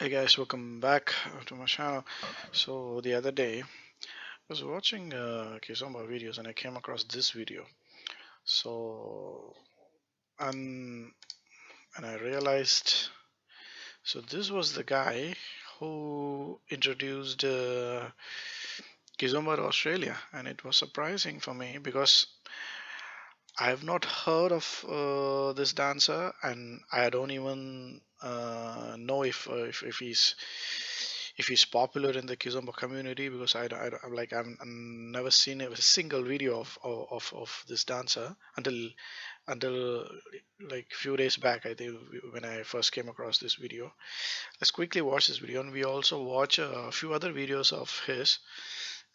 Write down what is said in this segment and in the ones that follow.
Hey guys, welcome back to my channel. So the other day I was watching Kizomba videos and I came across this video. So and and I realized, so this was the guy who introduced Kizomba to Australia, and it was surprising for me because I have not heard of this dancer, and I don't even know if he's popular in the Kizomba community, because I'm like I've never seen a single video of this dancer until like few days back. I think when I first came across this video. Let's quickly watch this video, and we also watch a few other videos of his,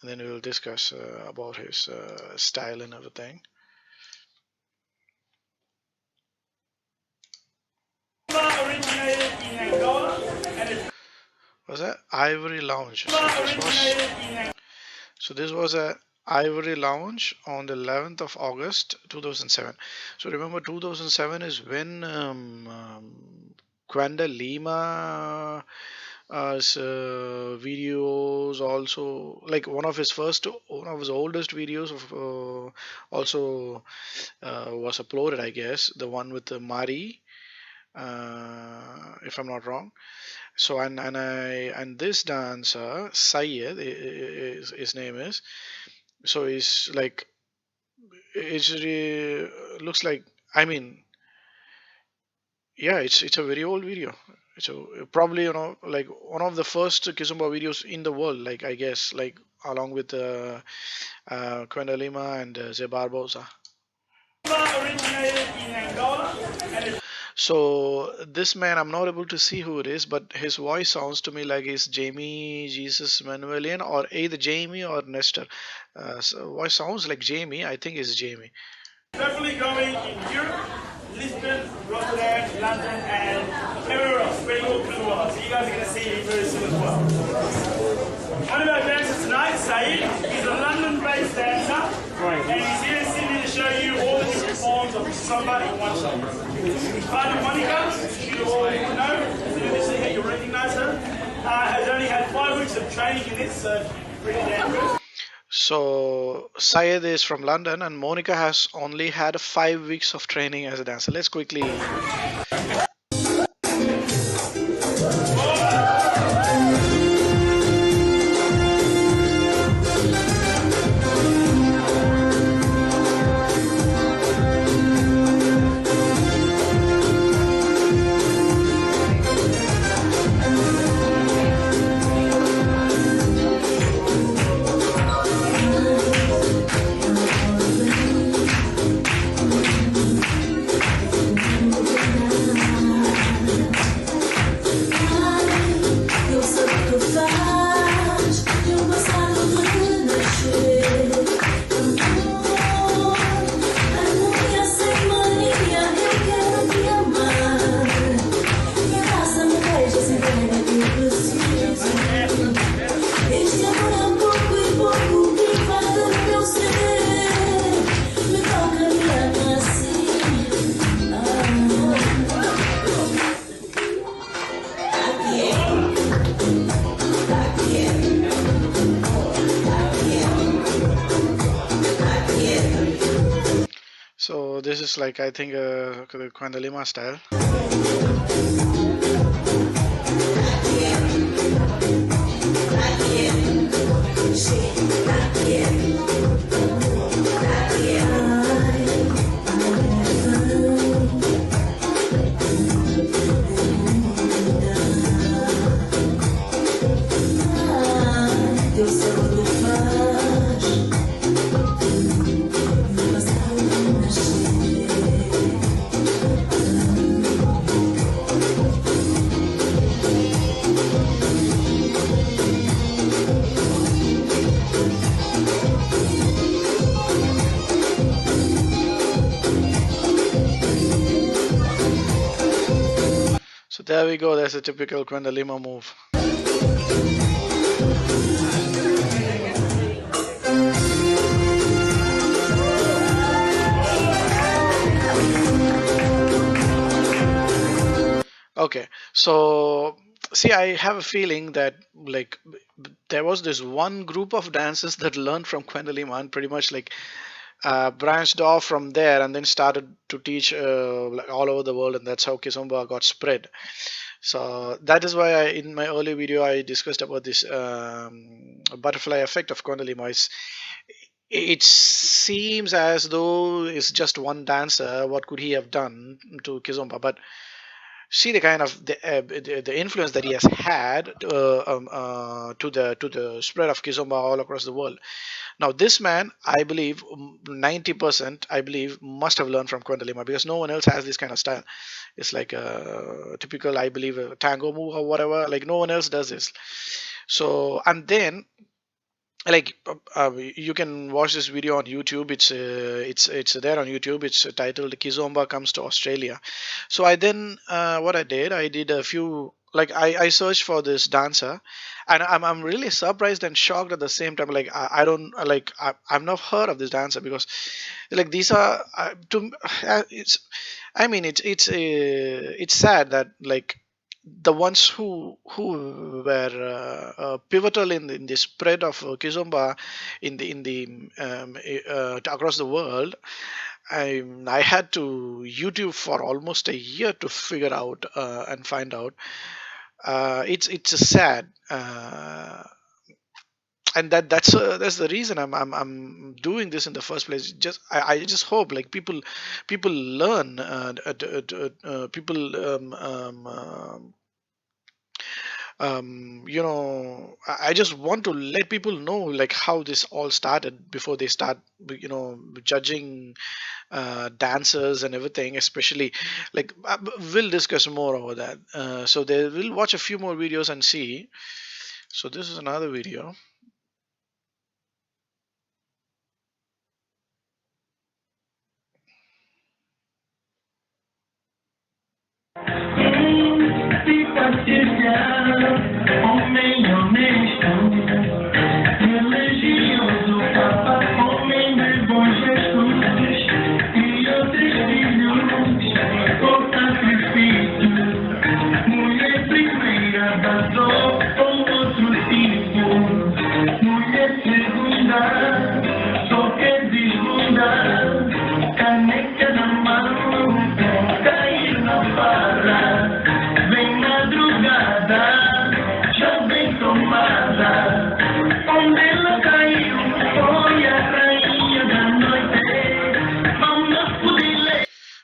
and then we will discuss about his style and everything. Originated in Angola and it's Was that Ivory Lounge? So this was a Ivory Lounge on the 11th of August 2007. So remember, 2007 is when Quanda Lima videos, also like one of his oldest videos of also was uploaded, I guess, the one with the Mari, if I'm not wrong. So and this dancer Syed, his name is, so he's like, it's really looks like, I mean, yeah, it's a very old video. So probably, like one of the first Kizomba videos in the world, like, I guess, like along with Quenda Lima and Ze Barbosa. originated in Angola and it's So this man, I'm not able to see who it is, but his voice sounds to me like he's Jamie Jesus Manuelian, or either Jamie or Nestor. So voice sounds like Jamie. I think it's Jamie. definitely going in Europe, Lisbon, Rotterdam, London, and everywhere else, spreading all through the world. So you guys are going to see it very soon as well. One of our dancers tonight, Saeed, is a London-based dancer, and he's here in Sydney to show you all the different forms of Kizomba in one shot. His partner Monica, you all know, as soon as you see her, you'll recognize her, has only had 5 weeks of training in this, so pretty damn good. So Syed is from London, and Monica has only had 5 weeks of training as a dancer. Let's quickly. So this is like, I think, the Quenda Lima style. So there we go. That's a typical Quenda Lima move. Okay, so see, I have a feeling that like there was this one group of dancers that learned from Kwendaliman, pretty much like branched off from there and then started to teach like all over the world, and that's how Kizomba got spread. So that is why in my early video I discussed about this butterfly effect of Kwendaliman. It seems as though it's just one dancer. What could he have done to Kizomba? But see the kind of the influence that he has had to the spread of Kizomba all across the world. Now this man, I believe, 90%, I believe, must have learned from Kwendalima, because no one else has this kind of style. It's like a typical, I believe, a tango move or whatever. Like no one else does this. So and then like you can watch this video on YouTube. It's there on YouTube. It's titled Kizomba Comes to Australia. So I then what I did a few, like I searched for this dancer, and I'm really surprised and shocked at the same time. Like I don't like I've not heard of this dancer, because like these are it's, I mean it's sad that like the ones who were pivotal in the spread of Kizomba across the world. I had to YouTube for almost a year to figure out and find out. It's a sad, and that's the reason I'm doing this in the first place. I just hope like people learn, people I just want to let people know like how this all started before they start judging dancers and everything, especially like we'll discuss more over that. So they will watch a few more videos and see. So this is another video.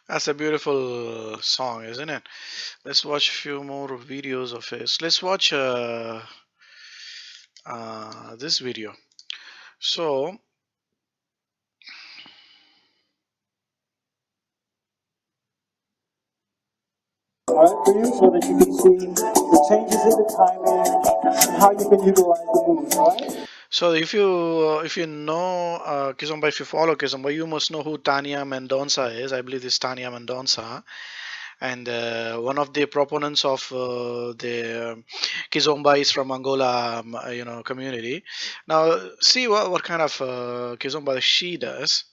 That's a beautiful song, isn't it? Let's watch a few more videos of his. Let's watch this video. So alright, for you, so that you can see the changes in the timing and how you can utilize the moves, alright? so if you know Kizomba, if you follow Kizomba, you must know who Tania Mendonça is. I believe this Tania Mendonça, and one of the proponents of the Kizomba is from Angola, community. Now see what kind of Kizomba she does.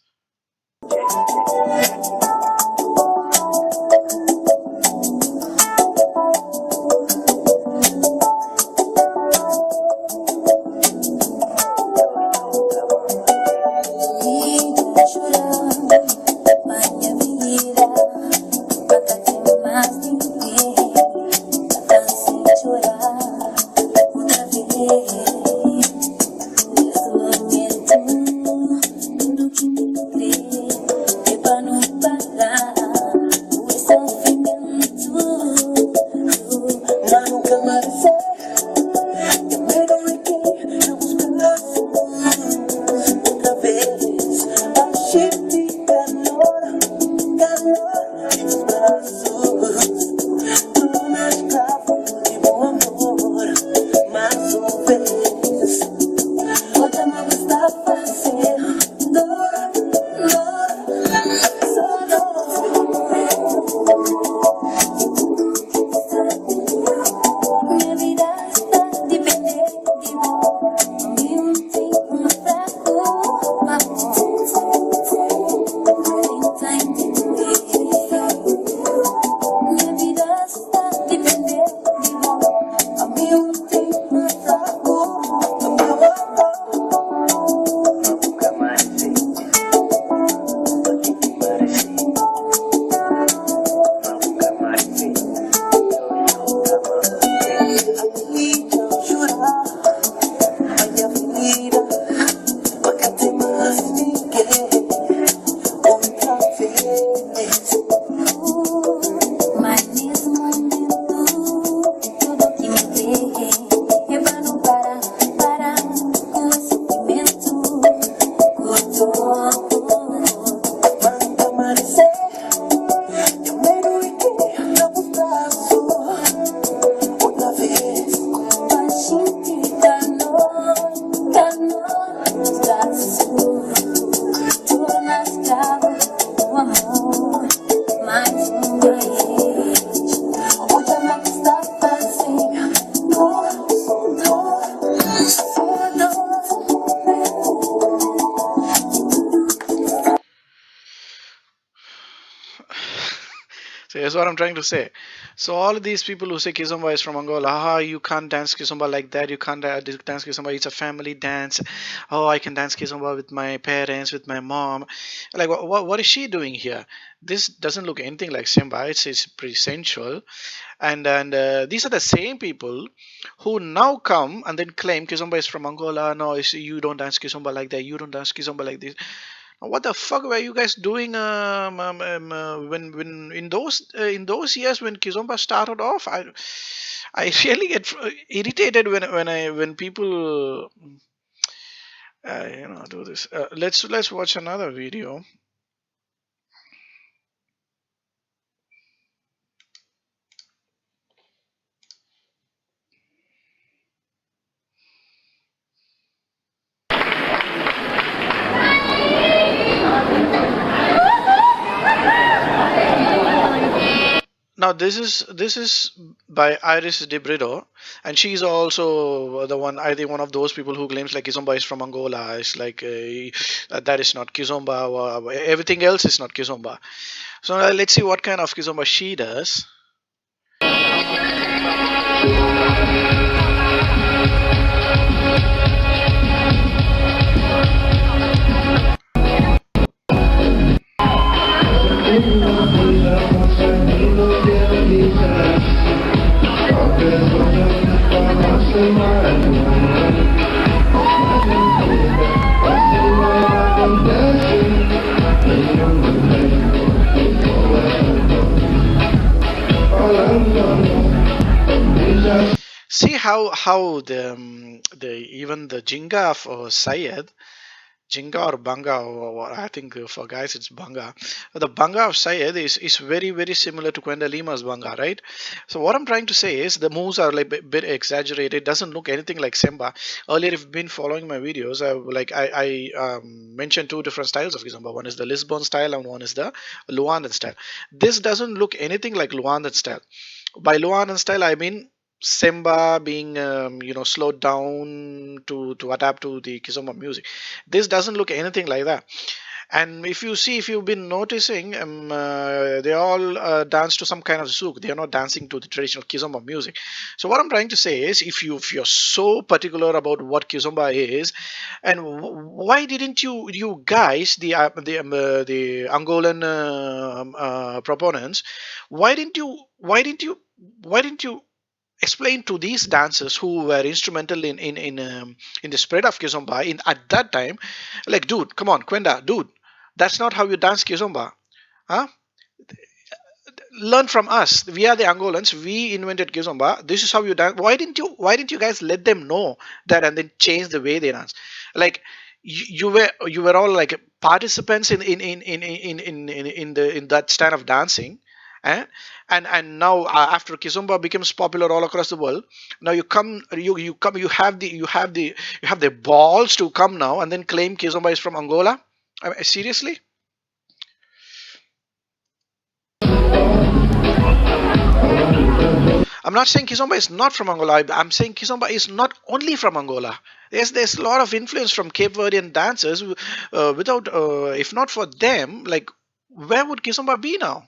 what I'm trying to say. So all of these people who say Kizomba is from Angola, you can't dance Kizomba like that. You can't dance Kizomba. It's a family dance. Oh, I can dance Kizomba with my parents, with my mom. Like, what is she doing here? This doesn't look anything like Simba. It's pretty sensual. And these are the same people who now come and then claim Kizomba is from Angola. No, you don't dance Kizomba like that. You don't dance Kizomba like this. What the fuck were you guys doing when in those years when Kizomba started off? I really get irritated when people do this. Let's watch another video. Now this is by Iris de Brito, and she's also the one. I think one of those people who claims like Kizomba is from Angola. It's like that is not Kizomba. Everything else is not Kizomba. So let's see what kind of Kizomba she does. See how the even the Jinga of Syed, Jinga or Banga, or I think for guys it's Banga. The Banga of Syed is very similar to Kwenda Lima's Banga, right? So what I'm trying to say is the moves are like a bit exaggerated. Doesn't look anything like Semba. Earlier, if you've been following my videos, I mentioned two different styles of Kizomba. One is the Lisbon style and one is the Luandan style. This doesn't look anything like Luandan style. By Luandan style, I mean Semba being slowed down to adapt to the Kizomba music. This doesn't look anything like that. And if you've been noticing, they all dance to some kind of zouk. They are not dancing to the traditional Kizomba music. So what I'm trying to say is, if you're so particular about what Kizomba is, and why didn't you guys, the Angolan proponents, why didn't you explain to these dancers who were instrumental in the spread of Kizomba at that time, like, dude, come on, Kwenda, dude, that's not how you dance Kizomba, huh? Learn from us. We are the Angolans. We invented Kizomba. This is how you dance. Why didn't you guys let them know that and then change the way they dance? Like, you were all like participants in that stand of dancing. Eh? And now after Kizomba becomes popular all across the world, now you have the balls to come now and then claim Kizomba is from Angola. I mean, seriously? I'm not saying Kizomba is not from Angola. I'm saying Kizomba is not only from Angola. There's a lot of influence from Cape Verdean dancers. Without if not for them, like, where would Kizomba be now?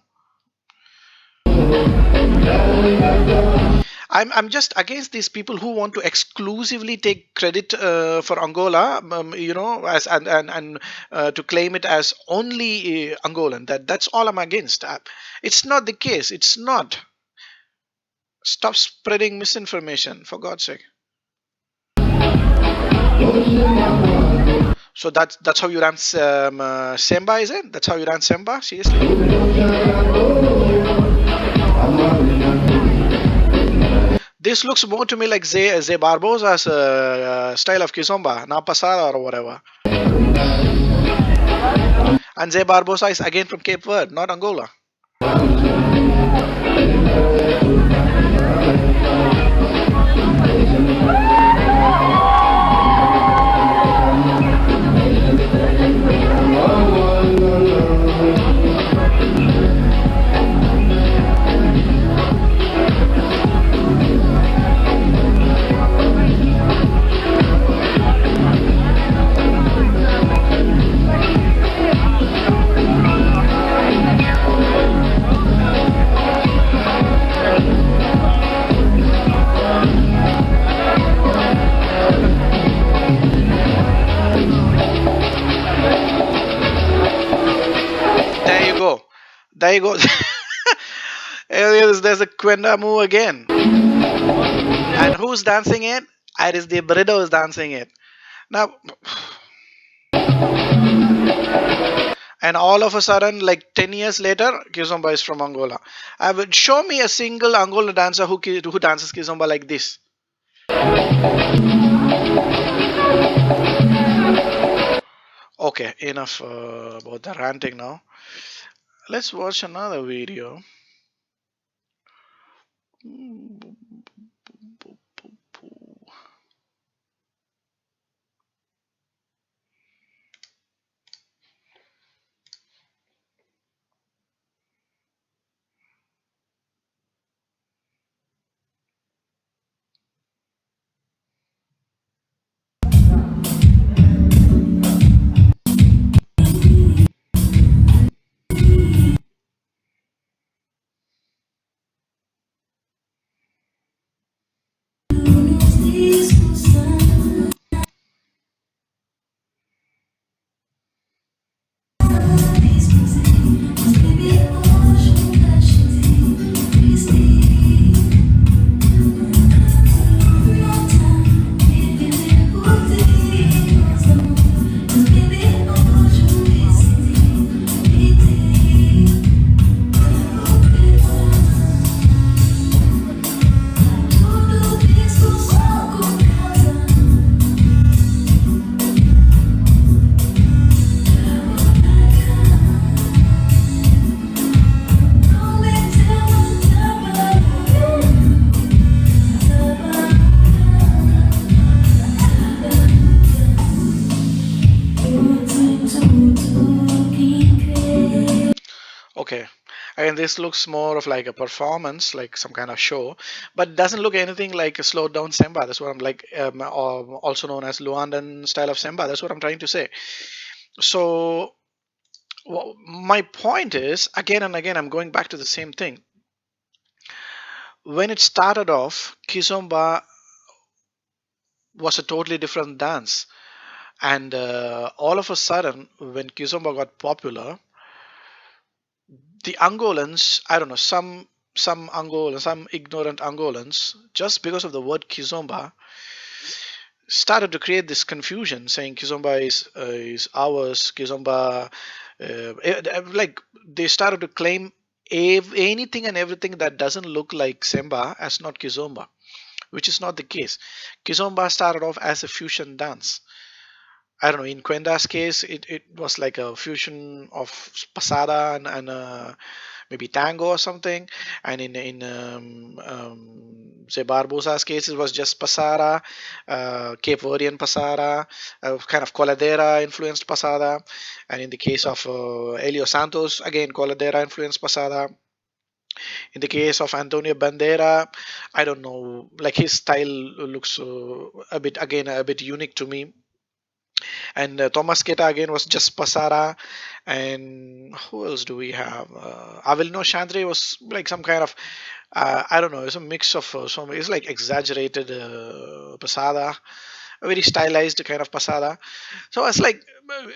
I'm just against these people who want to exclusively take credit for Angola, as and to claim it as only Angolan. That's all I'm against. It's not the case. It's not. Stop spreading misinformation, for God's sake. So that's how you dance Semba, is it? That's how you dance Semba? Seriously? This looks more to me like Zé Barbosa's style of Kizomba, Na Pasada or whatever. And Zé Barbosa is again from Cape Verde, not Angola. there you go. There's a Quenda move again. And who's dancing it? It is the burrito is dancing it. Now, and all of a sudden, like 10 years later, Kizomba is from Angola. I would show me a single Angola dancer who dances Kizomba like this. Okay, enough about the ranting now. Let's watch another video. Okay, and this looks more of like a performance, like some kind of show, but doesn't look anything like a slowed down samba. That's what I'm like, also known as Luandan style of samba. That's what I'm trying to say. So, my point is, again and again, I'm going back to the same thing. When it started off, Kizomba was a totally different dance, and all of a sudden, when Kizomba got popular, the Angolans, I don't know, some Angolans, some ignorant Angolans, just because of the word Kizomba, started to create this confusion, saying Kizomba is ours. Kizomba, like they started to claim anything and everything that doesn't look like Semba as not Kizomba, which is not the case. Kizomba started off as a fusion dance. I don't know. In Kwenda's case, it was like a fusion of pasada and maybe tango or something. And in say Barbosa's case, it was just pasada, Cape Verdean pasada, kind of coladera influenced pasada. And in the case of Elio Santos, again coladera influenced pasada. In the case of Antonio Bandera, I don't know, like his style looks a bit unique to me. And Thomas Keta again was just Pasara. And who else do we have? Avelino Chandre was like some kind of, I don't know, it's a mix of some, it's like exaggerated Pasada, a very stylized kind of Pasada. So it's like,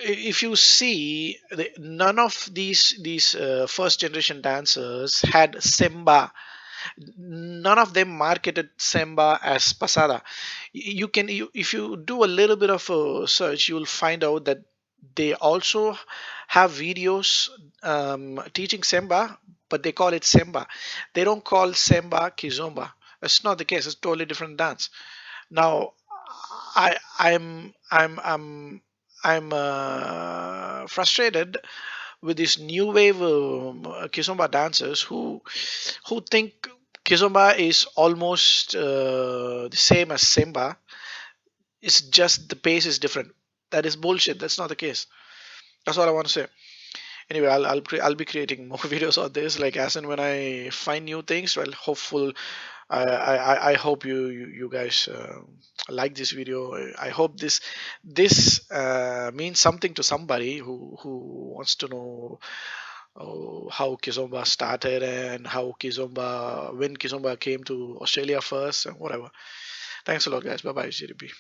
if you see, none of these first generation dancers had Semba. None of them marketed Semba as Pasada. If you do a little bit of a search, you will find out that they also have videos teaching Semba, but they call it Semba. They don't call Semba Kizomba. That's not the case. It's a totally different dance. Now, I I'm frustrated with these new wave Kizomba dancers who think Kizomba is almost the same as Semba. It's just the pace is different. That is bullshit. That's not the case. That's all I want to say. Anyway, I'll be creating more videos on this, like as and when I find new things. Well, hopeful. I hope you guys like this video. I hope this means something to somebody who wants to know how Kizomba started and how Kizomba when Kizomba came to Australia first and whatever. Thanks a lot, guys. Bye bye, GDP.